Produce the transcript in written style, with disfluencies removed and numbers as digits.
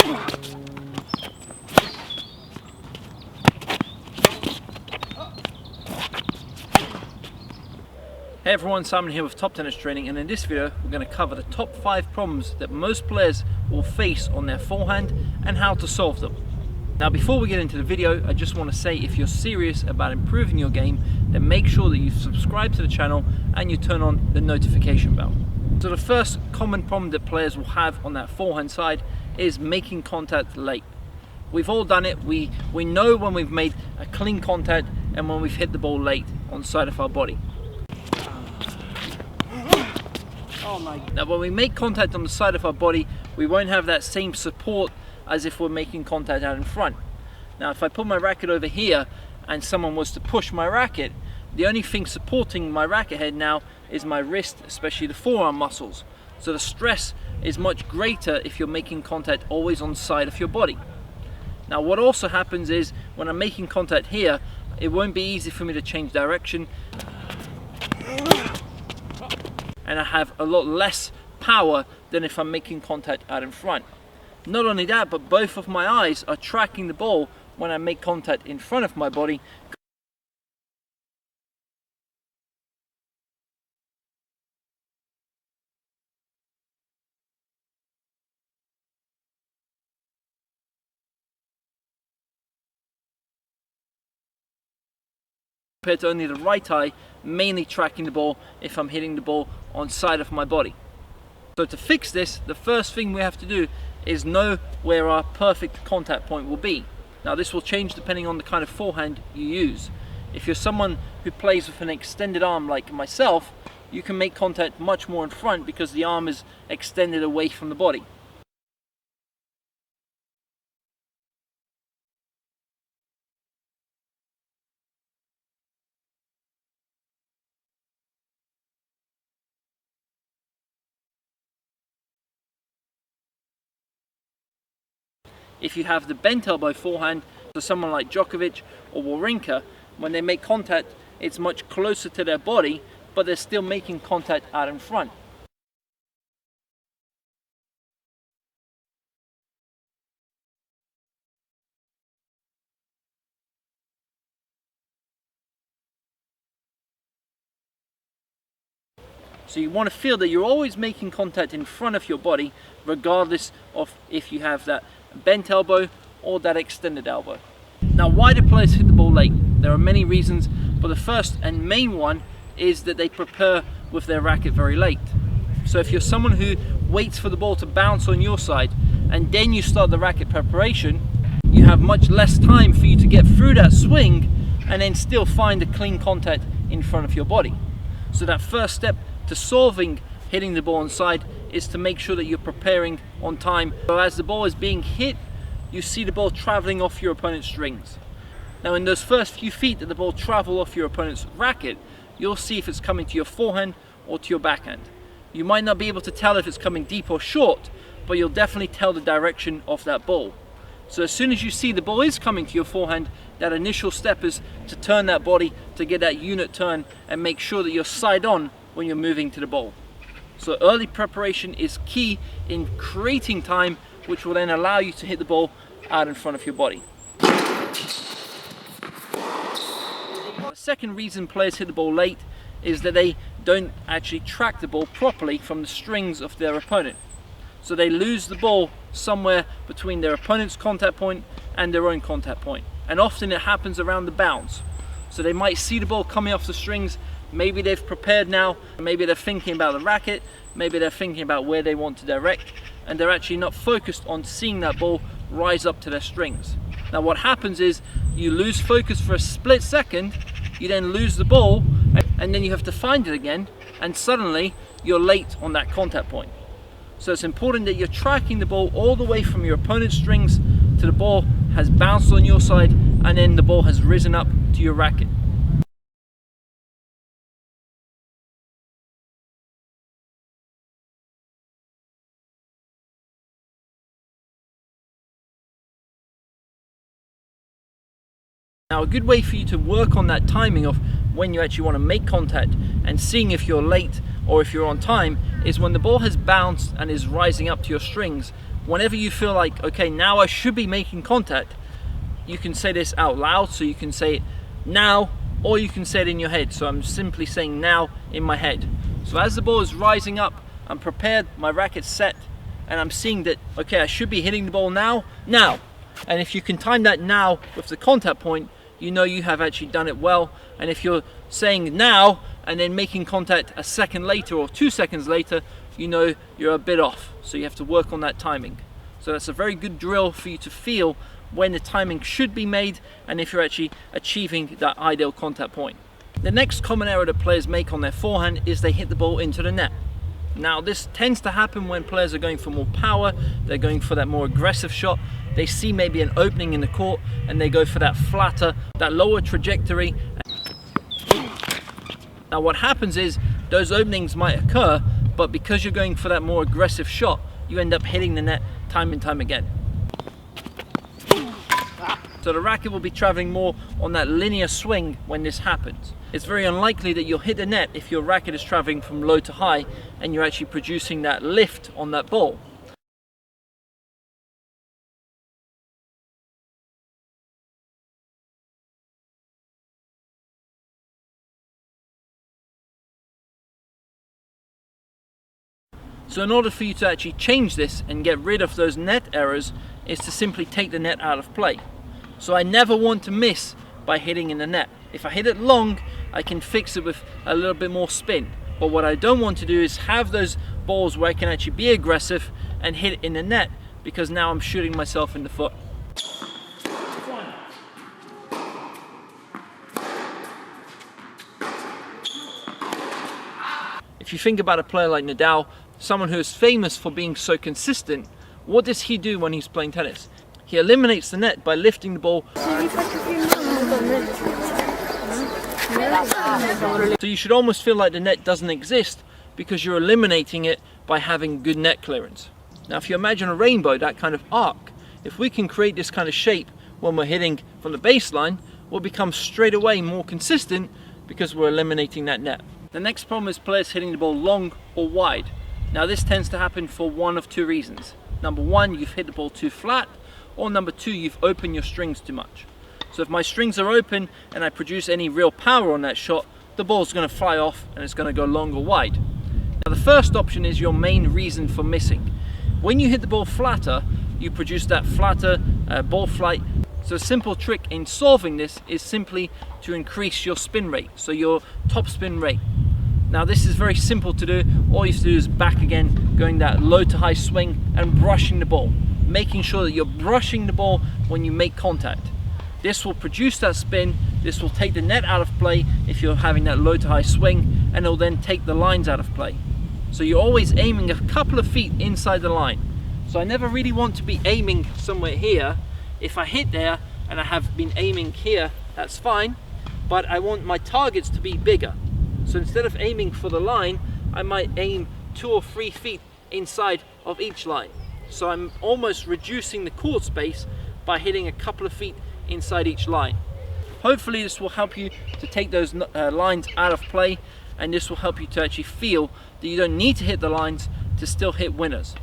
Hey everyone, Simon here with Top Tennis Training, and in this video we're going to cover the top 5 problems that most players will face on their forehand and how to solve them. Now before we get into the video, I just want to say if you're serious about improving your game, then make sure that you subscribe to the channel and you turn on the notification bell. So the first common problem that players will have on that forehand side is making contact late. We've all done it. We know when we've made a clean contact and when we've hit the ball late on the side of our body. Now when we make contact on the side of our body, we won't have that same support as if we're making contact out in front. Now if I put my racket over here and someone was to push my racket, the only thing supporting my racket head now is my wrist, especially the forearm muscles. So the stress is much greater if you're making contact always on the side of your body. Now what also happens is when I'm making contact here, it won't be easy for me to change direction, and I have a lot less power than if I'm making contact out in front. Not only that, but both of my eyes are tracking the ball when I make contact in front of my body. Compared to only the right eye mainly tracking the ball if I'm hitting the ball on side of my body. So to fix this, the first thing we have to do is know where our perfect contact point will be. Now this will change depending on the kind of forehand you use. If you're someone who plays with an extended arm like myself, you can make contact much more in front because the arm is extended away from the body. If you have the bent elbow forehand, so someone like Djokovic or Wawrinka, when they make contact, it's much closer to their body, but they're still making contact out in front. So you want to feel that you're always making contact in front of your body, regardless of if you have that bent elbow or that extended elbow. Now why do players hit the ball late? There are many reasons, but the first and main one is that they prepare with their racket very late. So if you're someone who waits for the ball to bounce on your side and then you start the racket preparation, you have much less time for you to get through that swing and then still find a clean contact in front of your body. So that first step to solving hitting the ball on side is to make sure that you're preparing on time. So as the ball is being hit, you see the ball traveling off your opponent's strings. Now in those first few feet that the ball travel off your opponent's racket, you'll see if it's coming to your forehand or to your backhand. You might not be able to tell if it's coming deep or short, but you'll definitely tell the direction of that ball. So as soon as you see the ball is coming to your forehand, that initial step is to turn that body to get that unit turn and make sure that you're side on when you're moving to the ball. So early preparation is key in creating time, which will then allow you to hit the ball out in front of your body. The second reason players hit the ball late is that they don't actually track the ball properly from the strings of their opponent. So they lose the ball somewhere between their opponent's contact point and their own contact point. And often it happens around the bounce. So they might see the ball coming off the strings, maybe they've prepared now, maybe they're thinking about the racket, maybe they're thinking about where they want to direct, and they're actually not focused on seeing that ball rise up to their strings. Now what happens is you lose focus for a split second, you then lose the ball, and then you have to find it again, and suddenly you're late on that contact point. So it's important that you're tracking the ball all the way from your opponent's strings to the ball has bounced on your side and then the ball has risen up to your racket. Now a good way for you to work on that timing of when you actually want to make contact and seeing if you're late or if you're on time is when the ball has bounced and is rising up to your strings. Whenever you feel like, okay, now I should be making contact, you can say this out loud. So you can say it now, or you can say it in your head. So I'm simply saying now in my head. So as the ball is rising up, I'm prepared, my racket's set, and I'm seeing that, okay, I should be hitting the ball now. And if you can time that now with the contact point, you know you have actually done it well. And if you're saying now and then making contact a second later or 2 seconds later, you know you're a bit off. So you have to work on that timing. So that's a very good drill for you to feel when the timing should be made and if you're actually achieving that ideal contact point. The next common error that players make on their forehand is they hit the ball into the net. Now this tends to happen when players are going for more power, they're going for that more aggressive shot, they see maybe an opening in the court and they go for that flatter, that lower trajectory. Now what happens is those openings might occur, but because you're going for that more aggressive shot, you end up hitting the net time and time again. So the racket will be traveling more on that linear swing when this happens. It's very unlikely that you'll hit the net if your racket is traveling from low to high and you're actually producing that lift on that ball. So in order for you to actually change this and get rid of those net errors is to simply take the net out of play. So I never want to miss by hitting in the net. If I hit it long, I can fix it with a little bit more spin. But what I don't want to do is have those balls where I can actually be aggressive and hit it in the net, because now I'm shooting myself in the foot. If you think about a player like Nadal, someone who is famous for being so consistent, what does he do when he's playing tennis? He eliminates the net by lifting the ball. So you should almost feel like the net doesn't exist because you're eliminating it by having good net clearance. Now if you imagine a rainbow, that kind of arc, if we can create this kind of shape when we're hitting from the baseline, we'll become straight away more consistent because we're eliminating that net. The next problem is players hitting the ball long or wide. Now this tends to happen for one of two reasons. Number one, you've hit the ball too flat, or number two, you've opened your strings too much. So if my strings are open and I produce any real power on that shot, the ball's going to fly off and it's going to go long or wide. Now the first option is your main reason for missing. When you hit the ball flatter, you produce that flatter ball flight. So a simple trick in solving this is simply to increase your spin rate, so your top spin rate. Now this is very simple to do. All you have to do is back again, going that low to high swing and brushing the ball. Making sure that you're brushing the ball when you make contact. This will produce that spin, this will take the net out of play if you're having that low to high swing, and it'll then take the lines out of play. So you're always aiming a couple of feet inside the line. So I never really want to be aiming somewhere here. If I hit there and I have been aiming here, that's fine, but I want my targets to be bigger. So instead of aiming for the line, I might aim 2 or 3 feet inside of each line. So I'm almost reducing the court space by hitting a couple of feet inside each line. Hopefully this will help you to take those lines out of play, and this will help you to actually feel that you don't need to hit the lines to still hit winners.